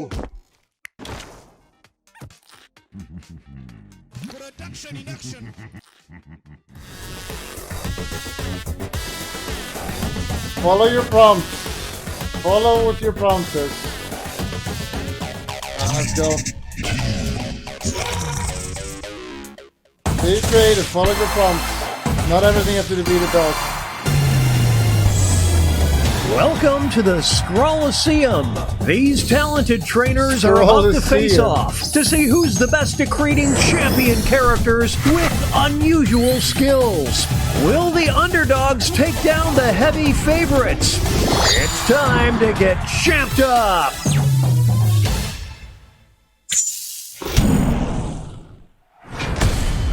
go! Production in action! Follow your prompts. Follow what your prompt says. Let's go. Be creative. Follow your prompts. Not everything has to be the dog. Welcome to the Scrollaceum. These talented trainers are about to face off to see who's the best at creating champion characters with unusual skills. Will the underdogs take down the heavy favorites? It's time to get champed up.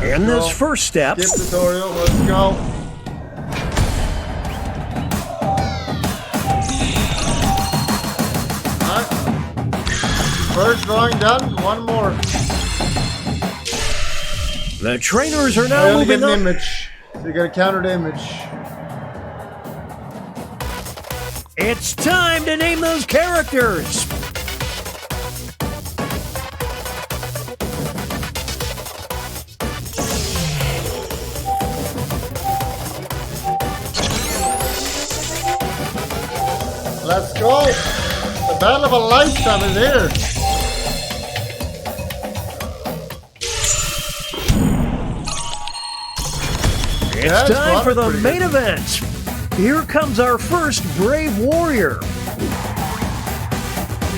In this first step, skip tutorial. Let's go. First drawing done, one more. The trainers are now moving an up. Image. So you gotta counter the image. It's time to name those characters. Let's go. The battle of a lifetime is here. It's time for the main event. Here comes our first Brave Warrior.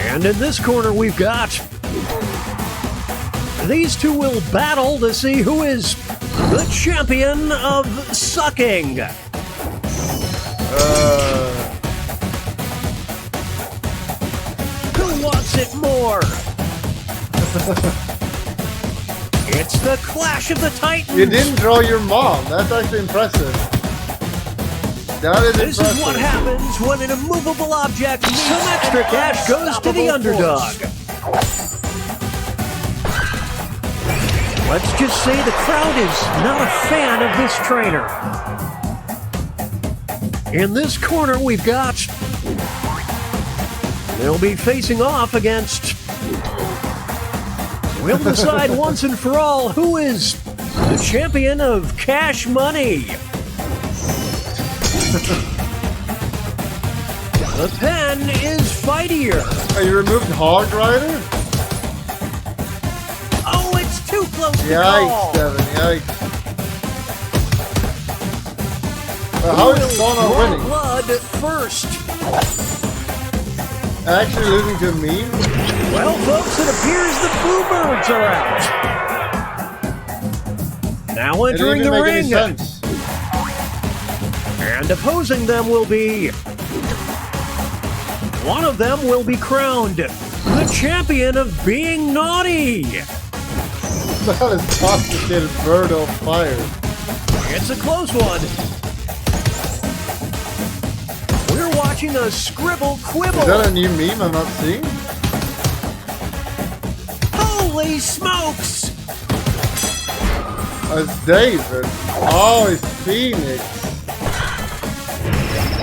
And in this corner we've got... These two will battle to see who is the champion of sucking. Who wants it more? It's the Clash of the Titans. You didn't draw your mom. That's actually impressive. That is This impressive. is what happens when an immovable object meets some extra cash goes to the underdog. Let's just say the crowd is not a fan of this trainer. In this corner we've got... They'll be facing off against... We'll decide once and for all who is the champion of cash money. The pen is fightier. Oh, you removed Hog Rider? Oh, it's too close to Yikes, call. Devin, yikes. How is Bono winning? Blood first. Actually losing to a meme? Well, folks, it appears the Bluebirds are out. Now entering the ring. And opposing them will be... One of them will be crowned the champion of being naughty. That is toxicated bird on fire. It's a close one. We're watching a scribble quibble. Is that a new meme I'm not seeing? Holy smokes! It's David. Oh, it's Phoenix.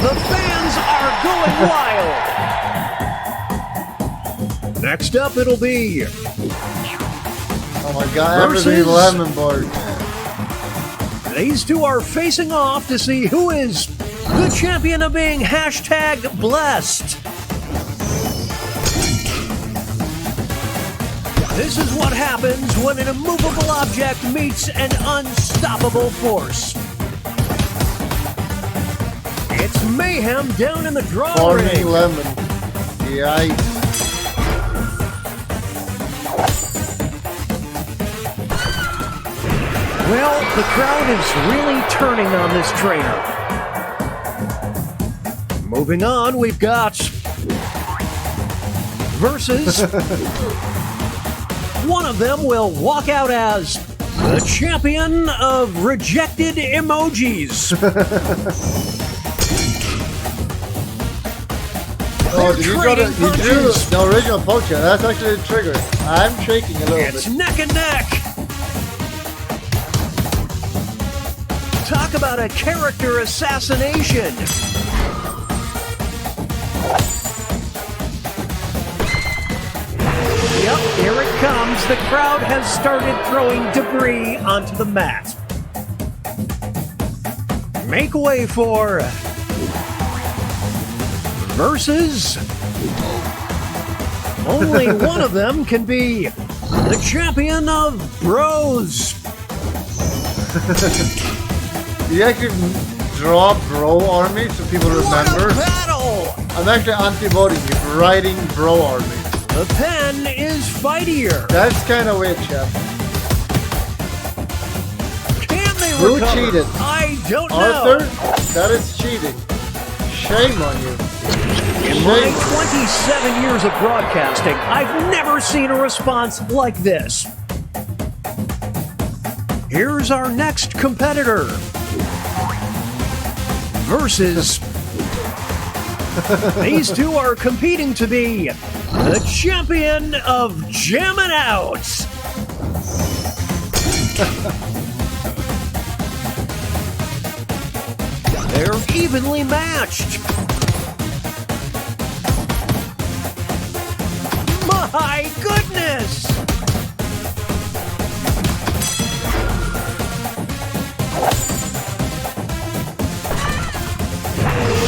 The fans are going wild. Next up, it'll be... Oh my god, everything Lemonboy. These two are facing off to see who is the champion of being hashtag blessed. This is what happens when an immovable object meets an unstoppable force. It's mayhem down in the drawing ring. Lemon. Yikes. Well, the crowd is really turning on this trainer. Moving on, we've got... Versus... One of them will walk out as the champion of rejected emojis. Oh, did you drew the original poacher? That's actually the trigger. I'm shaking a little bit. It's neck and neck. Talk about a character assassination. Here it comes. The crowd has started throwing debris onto the mat. Make way for versus. Only one of them can be the champion of bros. You actually draw bro army so people remember. What a battle! I'm actually anti-voting you for writing bro army. The pen is fightier. That's kind of weird, Chef. Can they Who recover? cheated? I don't know. Arthur? That is cheating. Shame on you. In my 27 years of broadcasting, I've never seen a response like this. Here's our next competitor. Versus. These two are competing to be the champion of Jammin' Out. They're evenly matched. My goodness!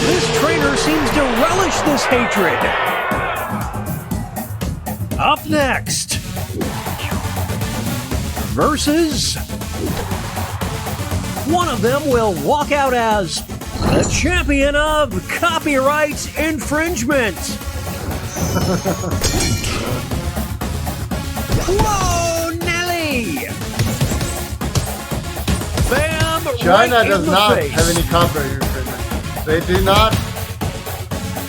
This trainer seems to relish this hatred. Up next, versus. One of them will walk out as the champion of copyright infringement. Whoa, Nelly! Bam! China right does in the not face. have any copyright infringement. They do not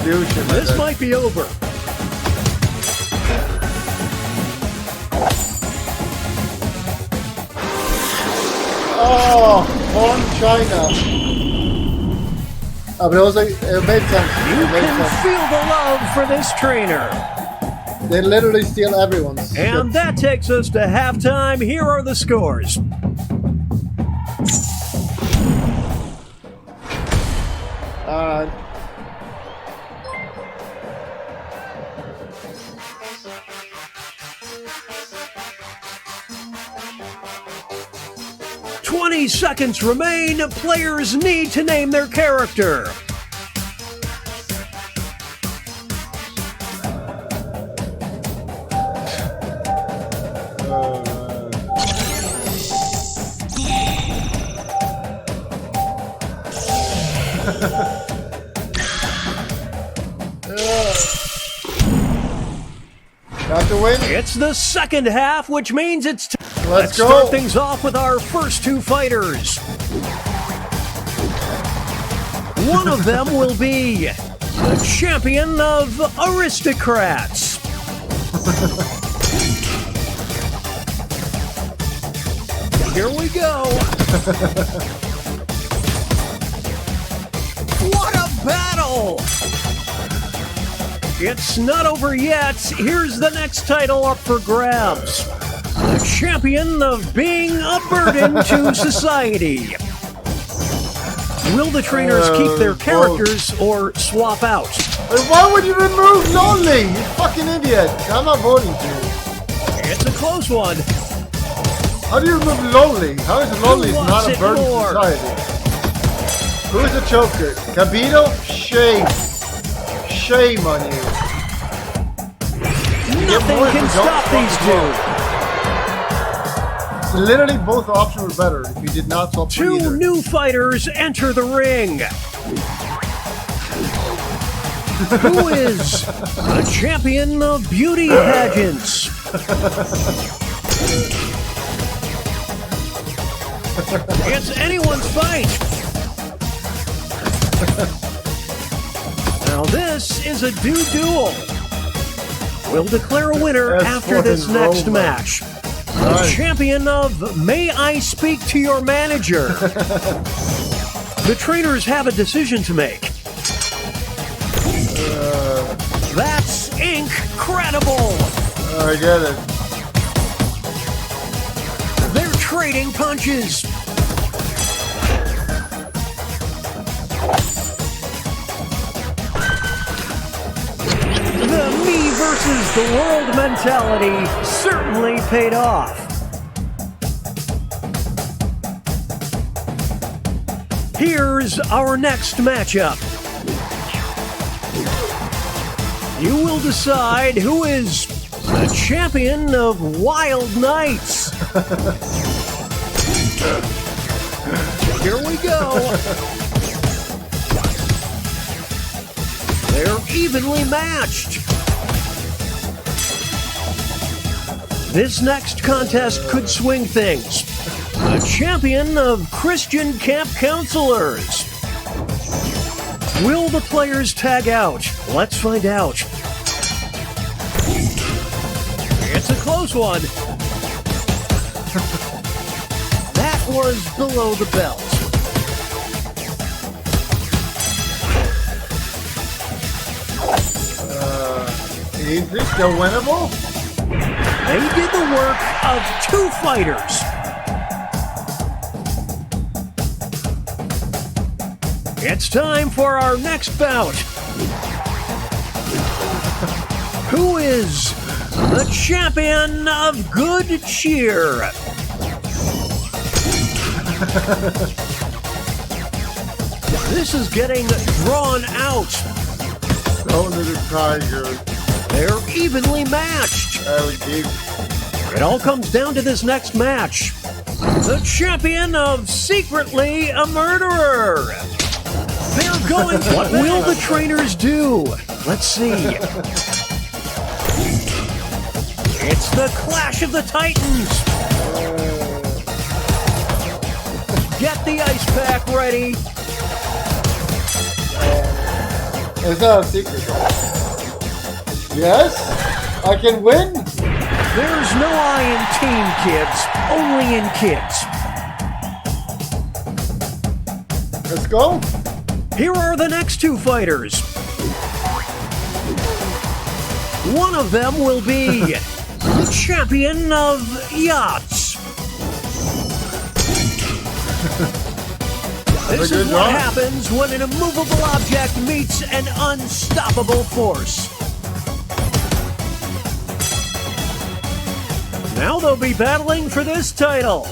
do shit like This that. might be over. Oh, on China. But it was like, it made sense. You It made can sense. feel the love for this trainer. They literally steal everyone's And shit. that takes us to halftime. Here are the scores. Alright. "20 seconds remain. Players need to name their character." Got to win. It's the second half, which means it's time. Let's go. Start things off with our first two fighters. One of them will be the champion of ARISTOCRATS. Here we go. What a battle! It's not over yet. Here's the next title up for grabs. The champion of being a burden to society. Will the trainers keep their characters or swap out? Why would you remove Lonely? You fucking idiot. I'm not voting for you. It's a close one. How do you remove Lonely? How is Lonely Who not wants a it burden to more? society? Who is the choker? Cabito? Shame. Shame on you. Nothing more if can you don't stop these fucking two. Literally, both options were better if you did not swap for Two either. new fighters enter the ring. Who is the champion of beauty pageants? It's anyone's fight. Now this is a duel. We'll declare a winner That's after this fucking next Roma. match. The Nice. champion of May I Speak to Your Manager? The trainers have a decision to make. That's incredible! I get it. They're trading punches. The Me versus the world mentality certainly paid off. Here's our next matchup. You will decide who is the champion of Wild Nights. Here we go. They're evenly matched. This next contest could swing things. The champion of Christian camp counselors. Will the players tag out? Let's find out. It's a close one. That was below the belt. Is this still winnable? They did the work of two fighters. It's time for our next bout. Who is the champion of good cheer? This is getting drawn out. So did the Tiger. They're evenly matched. It all comes down to this next match. The champion of secretly a murderer. They're going. What will the trainers do? Let's see. It's the Clash of the Titans. Get the ice pack ready. It's not a secret. Yes? I can win? There's no I in team, kids. Only in kids. Let's go. Here are the next two fighters. One of them will be the champion of yachts. This is what happens when an immovable object meets an unstoppable force. Now they'll be battling for this title.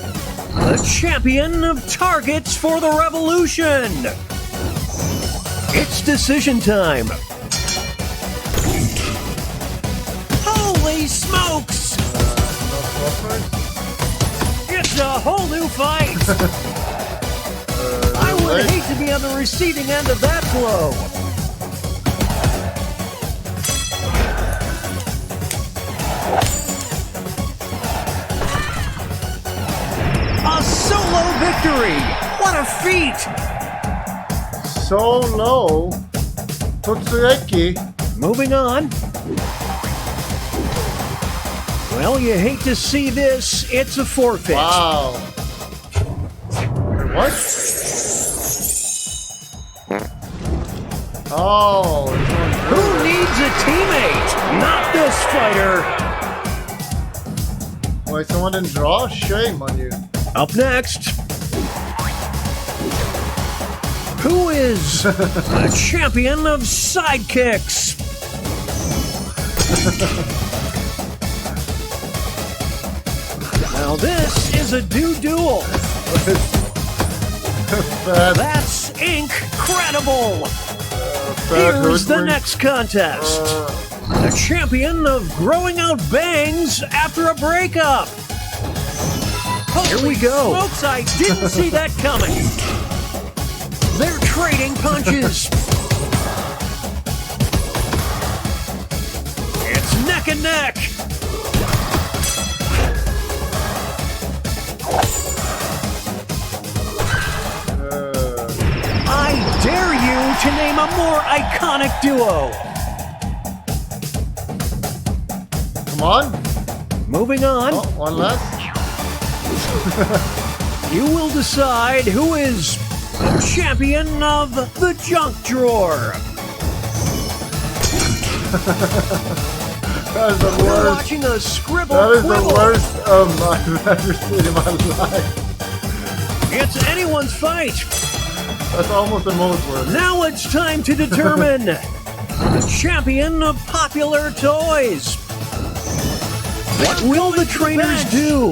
The champion of targets for the revolution. It's decision time. Holy smokes! It's a whole new fight. I would hate to be on the receiving end of that blow. A solo victory! What a feat! Solo. Totsueki. Moving on. Well, you hate to see this. It's a forfeit. Wow. What? Oh. Who needs a teammate? Not this fighter. Wait, someone didn't draw? Shame on you. Up next. Who is the champion of sidekicks? Now this is a duel. That's incredible. Here's the next contest. The champion of growing out bangs after a breakup. Here we go. Folks, I didn't see that coming. They're trading punches. It's neck and neck. I dare you to name a more iconic duo. Come on. Moving on. Oh, one left. You will decide who is the champion of the junk drawer. That is the We're worst. watching a scribble That is quibble. the worst I've ever seen in my life. It's anyone's fight. That's almost the most worst. Now it's time to determine The champion of popular toys. What will the trainers do?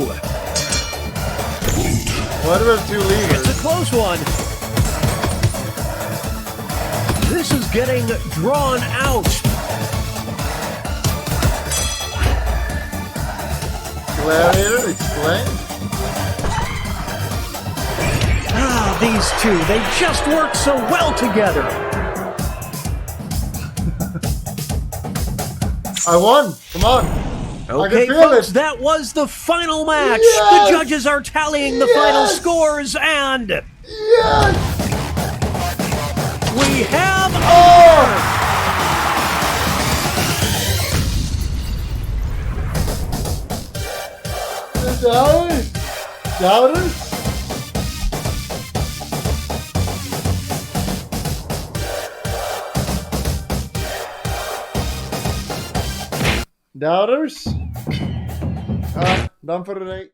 What about 2 leaders? It's a close one. This is getting drawn out. Gladiator, explain. Ah, these two, they just work so well together. I won. Come on. Okay, I can feel folks, it. that was the final match. Yes! The judges are tallying the final scores, and Yes! we have Doubters? Doubters? Doubters? Done for today.